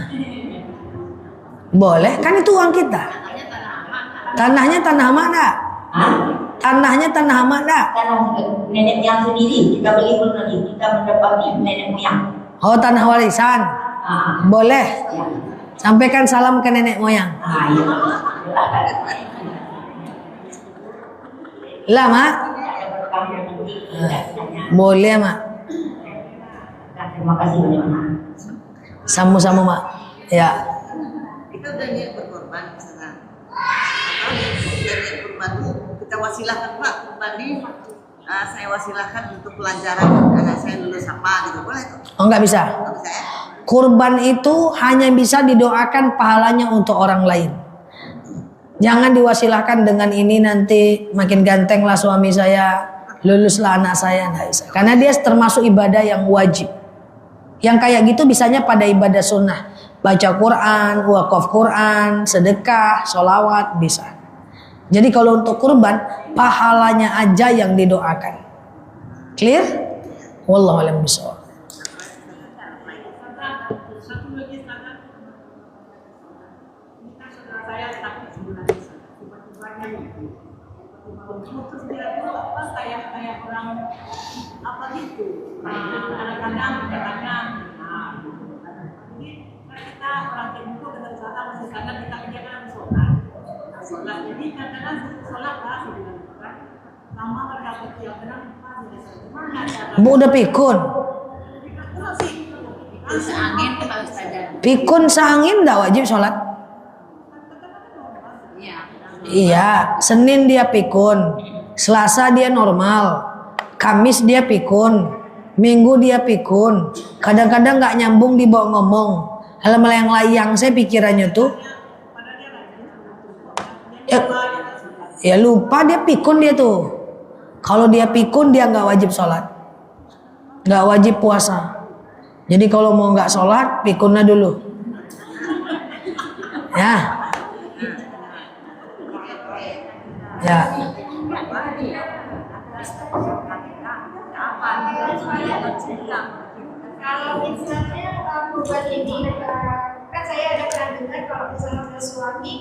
Boleh, kan itu uang kita. Tanahnya tanah mana? Tanahnya tanah mana? Tanah nenek yang sendiri kita beli belum lagi, kita mendapati nenek moyang. Oh, tanah warisan. Boleh. Ya. Sampaikan salam ke nenek moyang. Iya. Lah, Mak. Boleh, Mak. Terima kasih banyak. Sama-sama, Mak. Ya. Kita udah niat berkorban ke sana. Atau niat kurban itu kita wasilahkan, Pak, kurban ini saya wasilahkan untuk pelajaran anak saya lulus apa gitu, boleh tuh? Oh, nggak bisa. Nggak bisa ya? Kurban itu hanya bisa didoakan pahalanya untuk orang lain. Jangan diwasilahkan dengan ini nanti makin ganteng lah suami saya, luluslah anak saya, nggak bisa. Karena dia termasuk ibadah yang wajib. Yang kayak gitu bisanya pada ibadah sunnah, baca Quran, wakaf Quran, sedekah, sholawat bisa. Jadi kalau untuk kurban pahalanya aja yang didoakan. Clear? Wallahu a'lam bishawab. Satu lagi sangat ini kan saudara saya sakit sebulan tiba-tibanya terus dia tuh apa kayak orang apa gitu kadang-kadang ini kita orang Timur kita usaha masih sadar kita kerjakan sholat jadi kadang-kadang sholat lah sama mereka kecil kadang Bu udah pikun. Seangin kita harus sadar. Pikun seangin enggak wajib sholat? Iya, Senin dia pikun, Selasa dia normal, Kamis dia pikun, Minggu dia pikun. Kadang-kadang nggak nyambung dibawa ngomong. Hal melayang-layang saya pikirannya tuh. Ya lupa dia pikun dia tuh. Kalau dia pikun dia nggak wajib sholat, nggak wajib puasa. Jadi kalau mau nggak sholat pikunnya dulu. Ya. Ya. Kalau misalnya kurban ini, kan saya ada pernah dengar kalau misalnya ada suami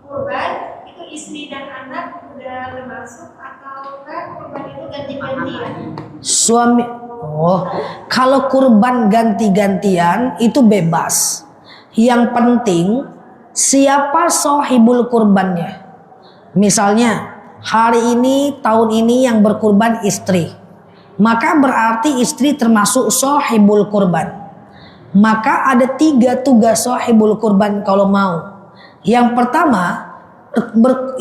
kurban itu istri dan anak udah termasuk atau kan kurban itu ganti-gantian? Suami, kalau kurban ganti-gantian itu bebas. Yang penting siapa sohibul kurbannya. Misalnya hari ini tahun ini yang berkurban istri, maka berarti istri termasuk sohibul kurban. Maka ada 3 tugas sohibul kurban kalau mau. Yang pertama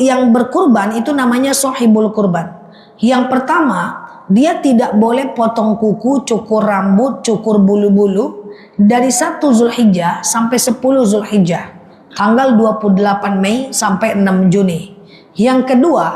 yang berkurban itu namanya sohibul kurban. Yang pertama, dia tidak boleh potong kuku, cukur rambut, cukur bulu-bulu dari 1 Zulhijjah sampai 10 Zulhijjah, tanggal 28 Mei sampai 6 Juni. Yang kedua,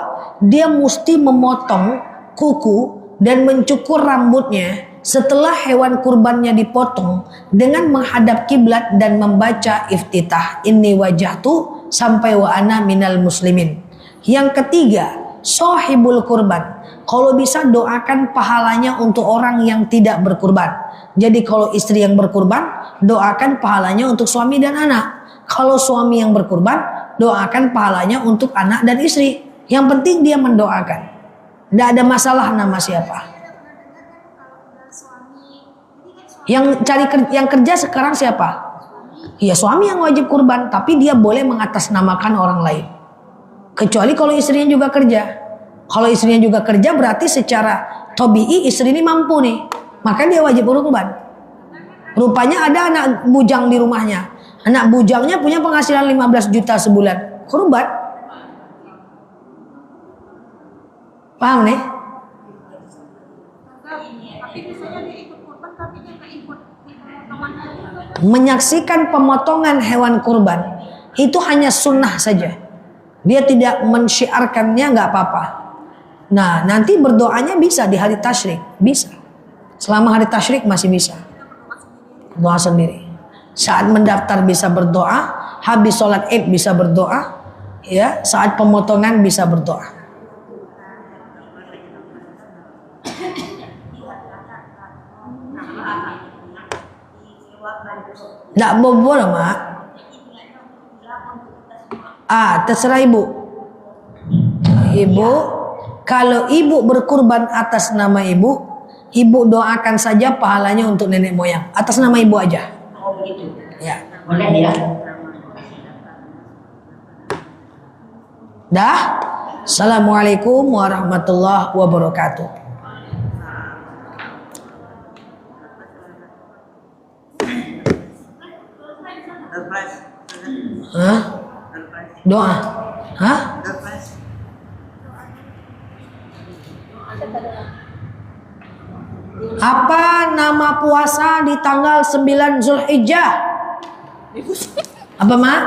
dia mesti memotong kuku dan mencukur rambutnya setelah hewan kurbannya dipotong dengan menghadap kiblat dan membaca iftitah inni wajahtu sampai wa ana minal muslimin. Yang ketiga, sohibul kurban. Kalau bisa doakan pahalanya untuk orang yang tidak berkurban. Jadi kalau istri yang berkurban, doakan pahalanya untuk suami dan anak. Kalau suami yang berkurban, doakan pahalanya untuk anak dan istri. Yang penting dia mendoakan. Tidak ada masalah nama siapa. Yang kerja sekarang siapa? Ya suami yang wajib kurban, tapi dia boleh mengatasnamakan orang lain. Kecuali kalau istrinya juga kerja. Kalau istrinya juga kerja berarti secara tabi'i istri ini mampu nih, maka dia wajib kurban. Rupanya ada anak bujang di rumahnya. Anak bujangnya punya penghasilan 15 juta sebulan. Kurban. Paham nih? Menyaksikan pemotongan hewan kurban itu hanya sunnah saja. Dia tidak mensyiarkannya, nggak apa-apa. Nah, nanti berdoanya bisa di hari tasyrik, bisa. Selama hari tasyrik masih bisa. Doa sendiri. Saat mendaftar bisa berdoa, habis sholat Id bisa berdoa, ya, saat pemotongan bisa berdoa. Nggak boleh, Mak. Terserah ibu. Ibu, kalau ibu berkurban atas nama ibu, ibu doakan saja pahalanya untuk nenek moyang. Atas nama ibu aja. Oh begitu. Ya. Boleh ya. Dah. Assalamualaikum warahmatullahi wabarakatuh. Hah? Doa. Hah? Apa nama puasa di tanggal 9 Zulhijjah? Apa, Mak?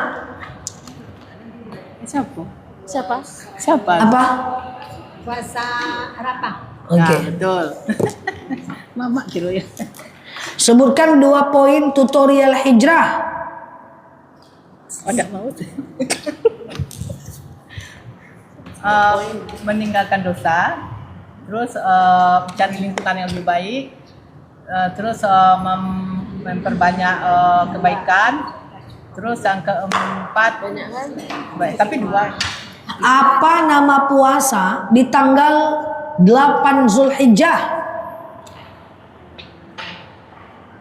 Siapa? Apa? Puasa Arafah. Oke. Betul. Mama kira ya. Sebutkan 2 poin tutorial hijrah. Enggak mau. Meninggalkan dosa, terus cari lingkungan yang lebih baik, terus memperbanyak kebaikan, terus yang keempat baik, tapi dua. Apa nama puasa di tanggal 8 Zulhijjah?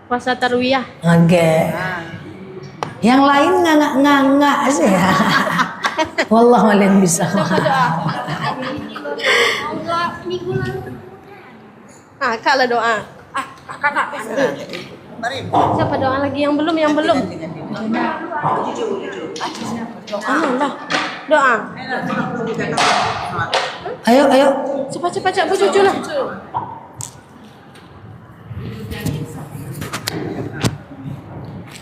Puasa tarwiyah. Oke. Yang lain nggak sih ya. Wallahu a'lam bishawab. Kak lah doa. Kakak. Siapa doa lagi yang belum? Lah. Doa. Ayo. Cepat Cak, Bu Cucu lah.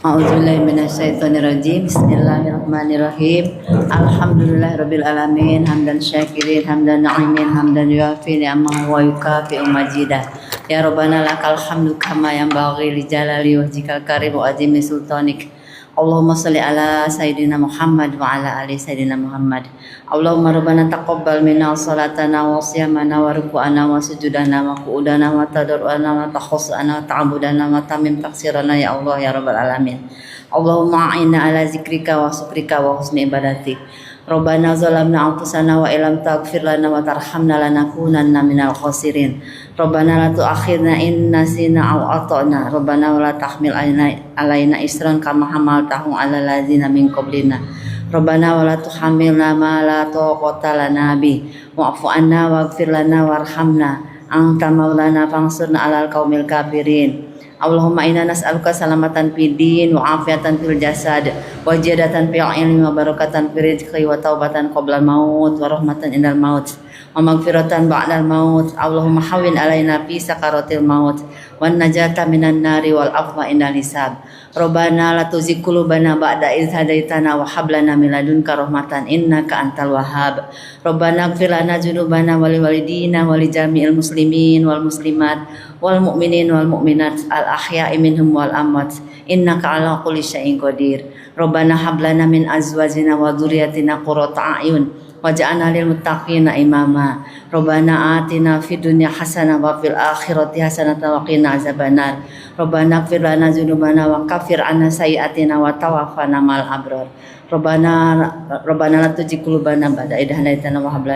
A'udzubillahi minasyaitonirrajim. Bismillahirrahmanirrahim. Alhamdulillahirabbil alamin, hamdan syakirin, hamdan na'imin, hamdan yuafi ni'amahu wa yukafi'u majidah. Ya Rabbana lakal hamdu kama yanbaghi li jalali wajhikal karim wa azimi sultanik. Allahumma shalli ala sayyidina Muhammad wa ala ali sayyidina Muhammad. Allahumma rabbana taqabbal minna salatana wa siyamana wa ruku'ana wa sujudana wa qu'udana wa tadarruana wa takhusana wa ta'budana wa tamim taksirana ya Allah ya rabbal alamin. Allahumma a'inna ala zikrika wa syukrika wa husni ibadatik. Rabbana zalamna anfusana wa illam taghfir lana wa tarhamna lanakunanna minal khasirin. Rabbana la tu'akhirna in nasina aw ata'na. Rabbana wa la tahmil alaina isran kama hamaltahu 'alal ladzina min qablina. Rabbana wa la tuhammilna ma la taqata lana bi. Wa'fu 'anna waghfir lana warhamna. Anta maulana fansurna 'alal qaumil kafirin. Allahumma inna nas'aluka salamatan fid din wa afiatan fil jasad wa ziyadatan fil ilmi wa barakatan fil rizqi wa taubatan qabla maut wa rahmatan indal maut wa maghfiratan ba'dal maut. Allahumma hawwin alaina fi sakaratil maut wan najata minan nari wal afwa indal hisab. Rabbana la tuzigh qulubana ba'da idh hadaitana wa hab lana min ladunka rahmatan innaka antal wahhab. Rabbana ighfir lana dzunubana wa liwalidina wa li jami'il muslimin wal muslimat wal mu'minin wal mu'minat al ahya'i minhum wal amwat innaka ala kulli syai'in qadir. Rabbana hab lana min azwajina wa dzurriyyatina qurrata a'yun waj'alna lil muttaqina imama. Rabbana atina fid dunya hasanah wa fil akhirati hasanah wa qina azabannar. Rabbana ighfir lana dzunubana wa kaffir 'anna sayyi'atina wa tawaffana ma'al abrar. Rabbana la tuzigh qulubana ba'da idh hadaytana wa hab lana